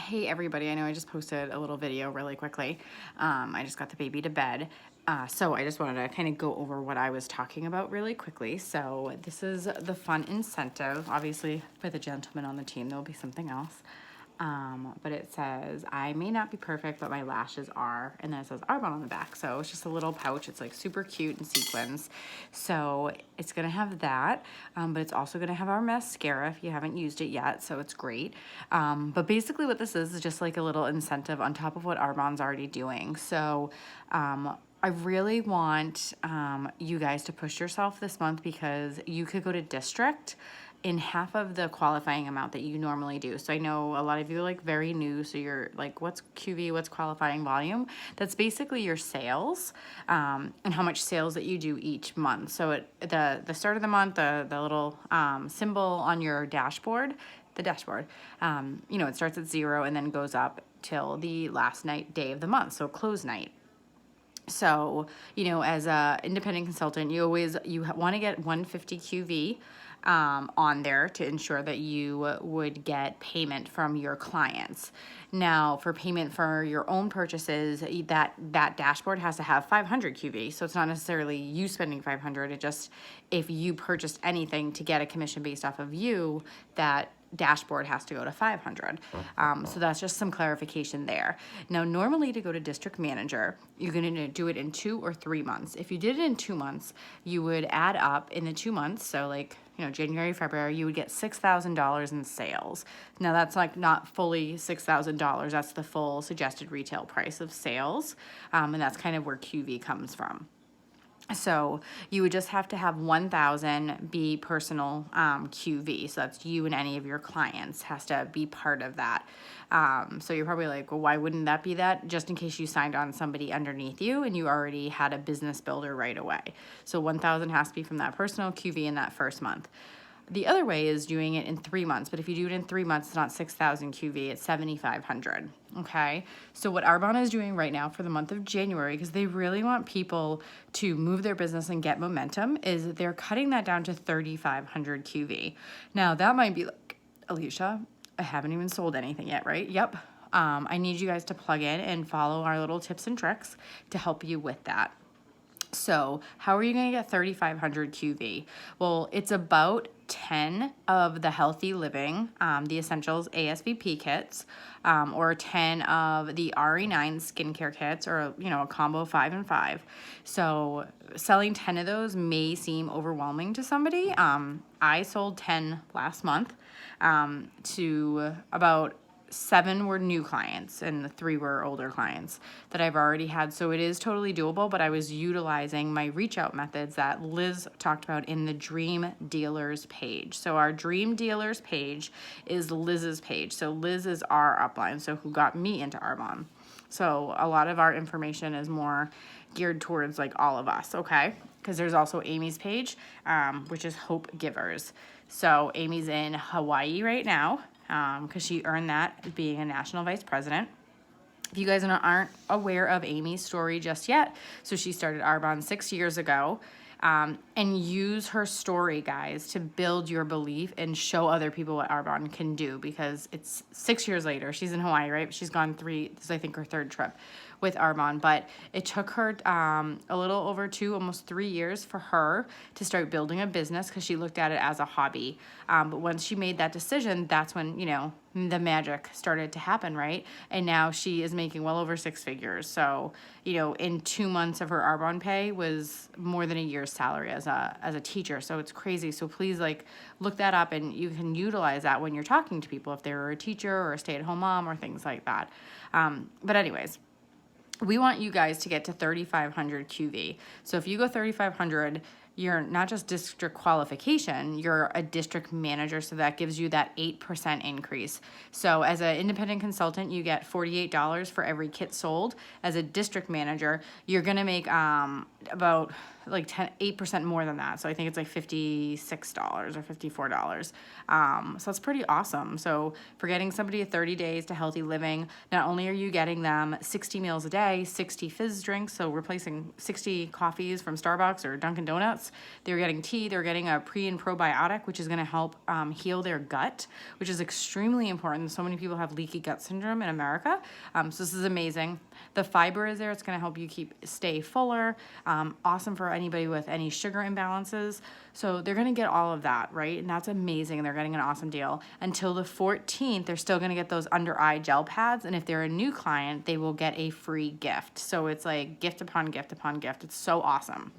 Hey everybody, I know I just posted a little video really quickly. I just got the baby to bed. So I just wanted to kind of go over what I was talking about really quickly. So this is the fun incentive. Obviously for the gentleman on the team, there'll be something else. But it says, I may not be perfect, but my lashes are. And then it says Arbonne on the back. So it's just a little pouch. It's like super cute and sequins. So it's going to have that. But it's also going to have our mascara if you haven't used it yet. So it's great. But basically what this is just like a little incentive on top of what Arbonne's already doing. So, I really want you guys to push yourself this month because you could go to district in half of the qualifying amount that you normally do. So I know a lot of you are like very new, so you're like, what's QV, what's qualifying volume? That's basically your sales and how much sales that you do each month. So at the start of the month, the little symbol on your dashboard, it starts at 0 and then goes up till the last day of the month, so close night. So, as a independent consultant, you want to get 150 QV on there to ensure that you would get payment from your clients. Now, for payment for your own purchases, that dashboard has to have 500 QV. So it's not necessarily you spending 500. It just, if you purchased anything to get a commission based off of you, that dashboard has to go to 500. So that's just some clarification there. Now, normally to go to district manager, you're going to do it in 2 or 3 months. If you did it in 2 months, you would add up in the 2 months. So like, January, February, you would get $6,000 in sales. Now that's like not fully $6,000. That's the full suggested retail price of sales. And that's kind of where QV comes from. So you would just have to have 1,000 be personal QV. So that's you and any of your clients has to be part of that. So you're probably like, well, why wouldn't that be that? Just in case you signed on somebody underneath you and you already had a business builder right away. So 1,000 has to be from that personal QV in that first month. The other way is doing it in 3 months, but if you do it in 3 months, it's not 6,000 QV, it's 7,500, okay? So what Arbonne is doing right now for the month of January, because they really want people to move their business and get momentum, is they're cutting that down to 3,500 QV. Now, that might be like, Alicia, I haven't even sold anything yet, right? Yep. I need you guys to plug in and follow our little tips and tricks to help you with that. So how are you going to get 3,500 QV? Well, it's about 10 of the Healthy Living, the Essentials ASVP kits, or 10 of the RE9 skincare kits, or, a combo 5 and 5. So selling 10 of those may seem overwhelming to somebody. I sold 10 last month to about 7 were new clients and 3 were older clients that I've already had. So it is totally doable, but I was utilizing my reach out methods that Liz talked about in the Dream Dealers page. So our Dream Dealers page is Liz's page. So Liz is our upline, so who got me into Arbonne. So a lot of our information is more geared towards like all of us, okay? Because there's also Amy's page, which is Hope Givers. So Amy's in Hawaii right now, because she earned that being a national vice president. If you guys aren't aware of Amy's story just yet, so she started Arbonne 6 years ago, and use her story, guys, to build your belief and show other people what Arbonne can do, because it's 6 years later. She's in Hawaii, right? She's gone 3, this is I think her 3rd trip with Arbonne, but it took her a little over 2, almost 3 years for her to start building a business because she looked at it as a hobby. But once she made that decision, that's when, the magic started to happen, right? And now she is making well over 6 figures. So, in 2 months of her Arbonne pay was more than a year's salary as a teacher. So it's crazy. So please look that up, and you can utilize that when you're talking to people if they're a teacher or a stay-at-home mom or things like that. But anyways, we want you guys to get to 3,500 QV. So if you go 3,500, you're not just district qualification, you're a district manager, so that gives you that 8% increase. So as an independent consultant, you get $48 for every kit sold. As a district manager, you're going to make about 8% more than that. So I think it's like $56 or $54. So that's pretty awesome. So for getting somebody 30 days to Healthy Living, not only are you getting them 60 meals a day, 60 fizz drinks, so replacing 60 coffees from Starbucks or Dunkin' Donuts, guts. They're getting tea. They're getting a pre and probiotic, which is going to help heal their gut, which is extremely important. So many people have leaky gut syndrome in America. So this is amazing. The fiber is there. It's going to help you stay fuller. Awesome for anybody with any sugar imbalances. So they're going to get all of that, right? And that's amazing. They're getting an awesome deal. Until the 14th, they're still going to get those under eye gel pads. And if they're a new client, they will get a free gift. So it's like gift upon gift upon gift. It's so awesome.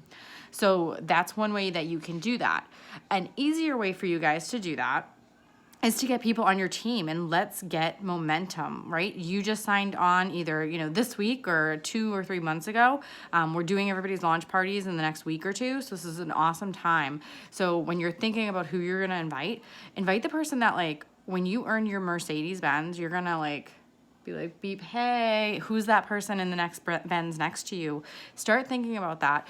So that's one way that you can do that. An easier way for you guys to do that is to get people on your team, and let's get momentum, right? You just signed on either, this week or 2 or 3 months ago. We're doing everybody's launch parties in the next week or two. So this is an awesome time. So when you're thinking about who you're going to invite the person that, like, when you earn your Mercedes-Benz, you're going to be like, beep, hey, who's that person in the next Benz next to you? Start thinking about that.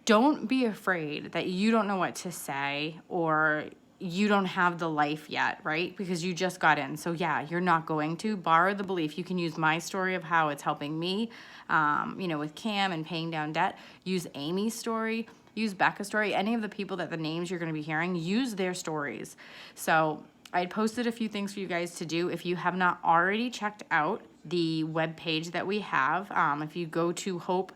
Don't be afraid that you don't know what to say or you don't have the life yet, right? Because you just got in. So yeah, you're not going to borrow the belief. You can use my story of how it's helping me, with Cam and paying down debt. Use Amy's story, use Becca's story, any of the people that the names you're going to be hearing, use their stories. So I posted a few things for you guys to do. If you have not already checked out the web page that we have, if you go to Hope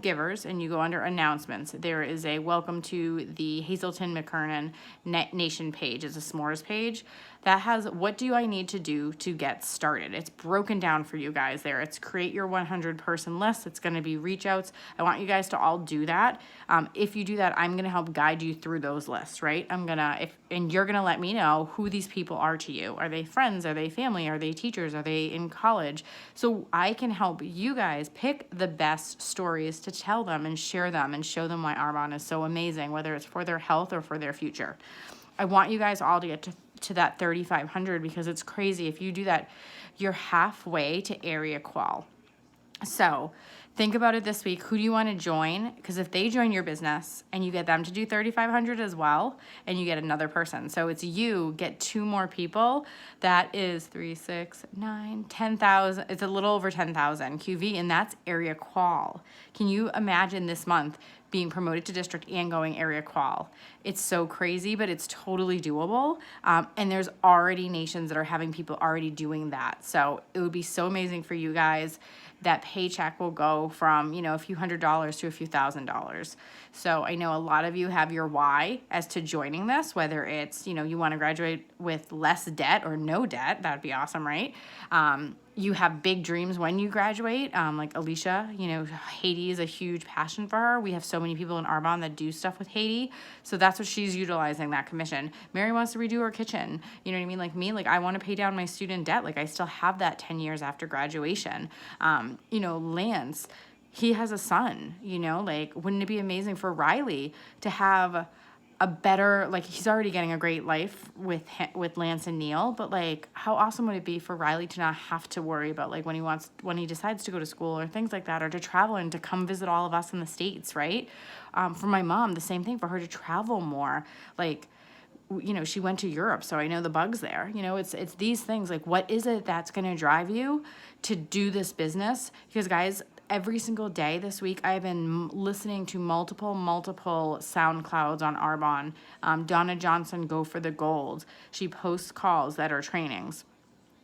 Givers and you go under announcements, there is a welcome to the Hazelton McKernan Nation page. It's a s'mores page that has what do I need to do to get started. It's broken down for you guys there. It's create your 100 person list. It's going to be reach outs. I want you guys to all do that. If you do that, I'm going to help guide you through those lists, right? And you're going to let me know who these people are to you. Are they friends? Are they family? Are they teachers? Are they in college? So I can help you guys pick the best stories to tell them and share them and show them why Arbonne is so amazing, whether it's for their health or for their future. I want you guys all to get to that 3,500 because it's crazy. If you do that, you're halfway to area qual. So think about it this week. Who do you want to join? Because if they join your business and you get them to do 3,500 as well, and you get another person. So it's you get 2 more people. That is 3, 6, 9, 10,000. It's a little over 10,000 QV, and that's area qual. Can you imagine this month being promoted to district and going area qual? It's so crazy, but it's totally doable. And there's already nations that are having people already doing that. So it would be so amazing for you guys. That paycheck will go from, a few $100s to a few $1,000s. So I know a lot of you have your why as to joining this, whether it's, you want to graduate with less debt or no debt. That'd be awesome, right? You have big dreams when you graduate. Like Alicia, Haiti is a huge passion for her. We have so many people in Arbonne that do stuff with Haiti. So that's what she's utilizing, that commission. Mary wants to redo her kitchen. You know what I mean? Like me, I want to pay down my student debt. I still have that 10 years after graduation. Lance, he has a son, wouldn't it be amazing for Riley to have a better, he's already getting a great life with Lance and Neil, but how awesome would it be for Riley to not have to worry about when he decides to go to school or things like that, or to travel and to come visit all of us in the States, right? For my mom, the same thing, for her to travel more. She went to Europe, so I know the bugs there. It's these things. What is it that's going to drive you to do this business? Because guys, every single day this week, I've been listening to multiple SoundClouds on Arbonne. Donna Johnson, Go for the Gold. She posts calls that are trainings.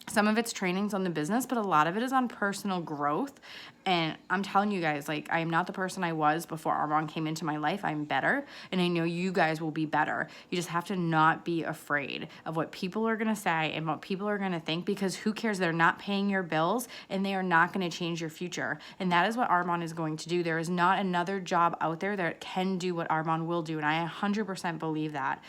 Some of it's trainings on the business, but a lot of it is on personal growth. And I'm telling you guys, I am not the person I was before Arbonne came into my life. I'm better, and I know you guys will be better. You just have to not be afraid of what people are going to say and what people are going to think, because who cares? They're not paying your bills, and they are not going to change your future. And that is what Arbonne is going to do. There is not another job out there that can do what Arbonne will do, and I 100% believe that.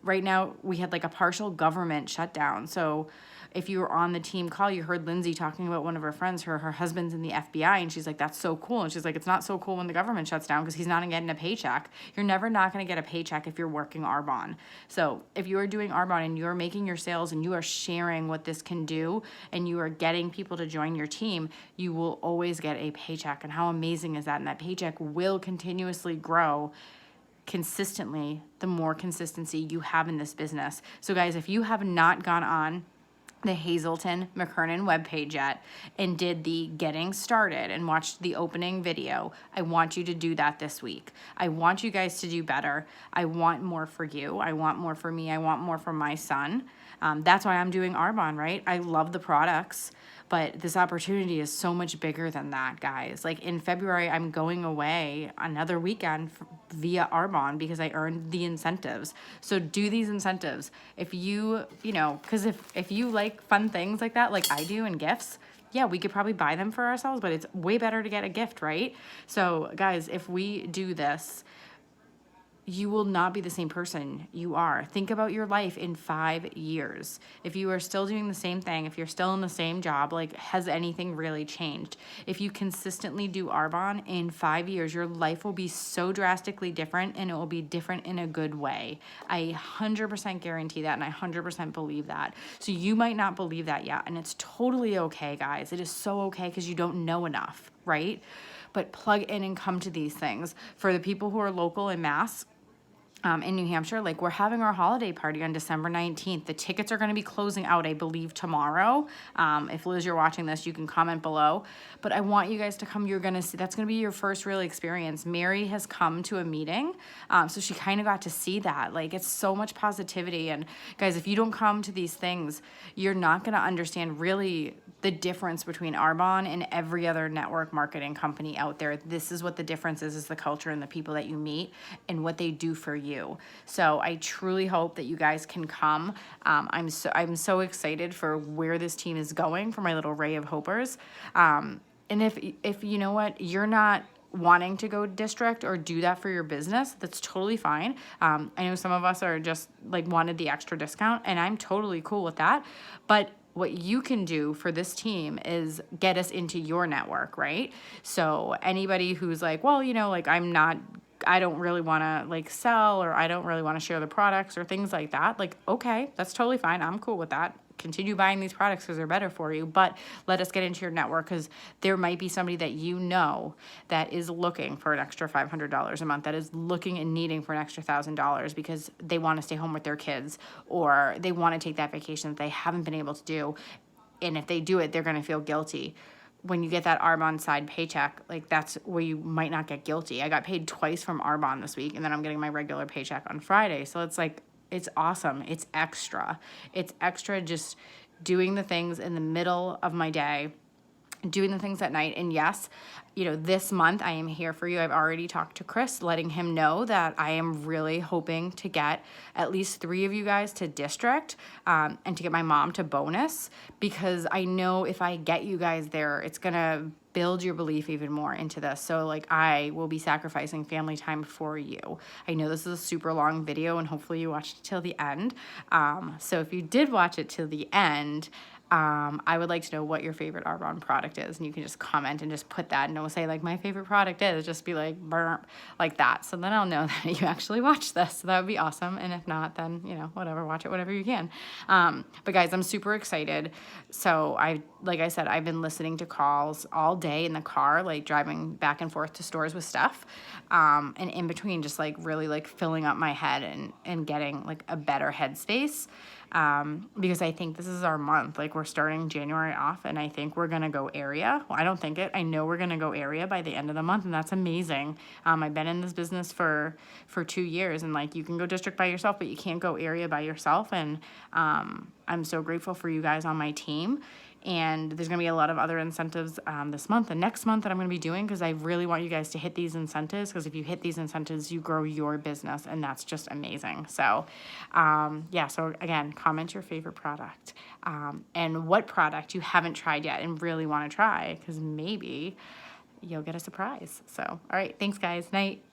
Right now, we had a partial government shutdown, so if you were on the team call, you heard Lindsay talking about one of her friends, her husband's in the FBI, and she's like, that's so cool. And she's like, it's not so cool when the government shuts down because he's not getting a paycheck. You're never not going to get a paycheck if you're working Arbonne. So if you are doing Arbonne and you're making your sales and you are sharing what this can do and you are getting people to join your team, you will always get a paycheck. And how amazing is that? And that paycheck will continuously grow consistently the more consistency you have in this business. So guys, if you have not gone on the Hazelton McKernan webpage yet and did the getting started and watched the opening video, I want you to do that this week. I want you guys to do better. I want more for you. I want more for me. I want more for my son. That's why I'm doing Arbonne, right? I love the products, but this opportunity is so much bigger than that, guys. Like in February, I'm going away another weekend via Arbonne because I earned the incentives. So do these incentives. If you know, because if you like fun things like that, like I do, and gifts, yeah, we could probably buy them for ourselves, but it's way better to get a gift, right? So guys, if we do this, you will not be the same person you are. Think about your life in 5 years. If you are still doing the same thing, if you're still in the same job, like, has anything really changed? If you consistently do Arbonne, in 5 years, your life will be so drastically different, and it will be different in a good way. I 100% guarantee that, and I 100% believe that. So you might not believe that yet, and it's totally okay, guys. It is so okay because you don't know enough, right? But plug in and come to these things. For the people who are local in Mass, in New Hampshire, like, we're having our holiday party on December 19th. The tickets are going to be closing out, I believe, tomorrow. If Liz, you're watching this, you can comment below. But I want you guys to come. You're going to see, that's going to be your first real experience. Mary has come to a meeting, so she kind of got to see that. Like, it's so much positivity. And guys, if you don't come to these things, you're not going to understand really the difference between Arbonne and every other network marketing company out there. This is what the difference is the culture and the people that you meet and what they do for you. So I truly hope that you guys can come. I'm so excited for where this team is going, for my little ray of hopers. And if you know what, you're not wanting to go district or do that for your business, that's totally fine. I know some of us are just like wanted the extra discount, and I'm totally cool with that. But what you can do for this team is get us into your network, right? So anybody who's like, well, you know, like I don't really want to like sell, or I don't really want to share the products or things like that. Like, okay, that's totally fine. I'm cool with that. Continue buying these products because they're better for you, but let us get into your network, because there might be somebody that you know that is looking for an extra $500 a month, that is looking and needing for an extra $1,000 because they want to stay home with their kids, or they want to take that vacation that they haven't been able to do. And if they do it, they're going to feel guilty. When you get that Arbonne side paycheck, like, that's where you might not get guilty. I got paid twice from Arbonne this week, and then I'm getting my regular paycheck on Friday. So it's like, it's awesome. It's extra. It's extra just doing the things in the middle of my day, doing the things at night. And yes, you know, this month I am here for you. I've already talked to Chris, letting him know that I am really hoping to get at least 3 of you guys to district, and to get my mom to bonus, because I know if I get you guys there, it's going to build your belief even more into this. So like, I will be sacrificing family time for you. I know this is a super long video, and hopefully you watched it till the end. So if you did watch it till the end, I would like to know what your favorite Arbonne product is, and you can just comment and just put that, and don't say like my favorite product is, just be like burp, like that. So then I'll know that you actually watched this. So that would be awesome. And if not, then, you know, whatever, watch it whenever you can. But guys, I'm super excited. So like I said, I've been listening to calls all day in the car, like driving back and forth to stores with stuff. And in between, just like really like filling up my head and getting like a better headspace. Because I think this is our month. Like, we're starting January off, and I think we're going to go area. Well, I don't think it. I know we're going to go area by the end of the month, and that's amazing. I've been in this business for 2 years, and like, you can go district by yourself, but you can't go area by yourself. And I'm so grateful for you guys on my team. And there's going to be a lot of other incentives this month and next month that I'm going to be doing, because I really want you guys to hit these incentives, because if you hit these incentives, you grow your business, and that's just amazing. So, yeah, so again, comment your favorite product, and what product you haven't tried yet and really want to try, because maybe you'll get a surprise. So, all right, thanks, guys. Night.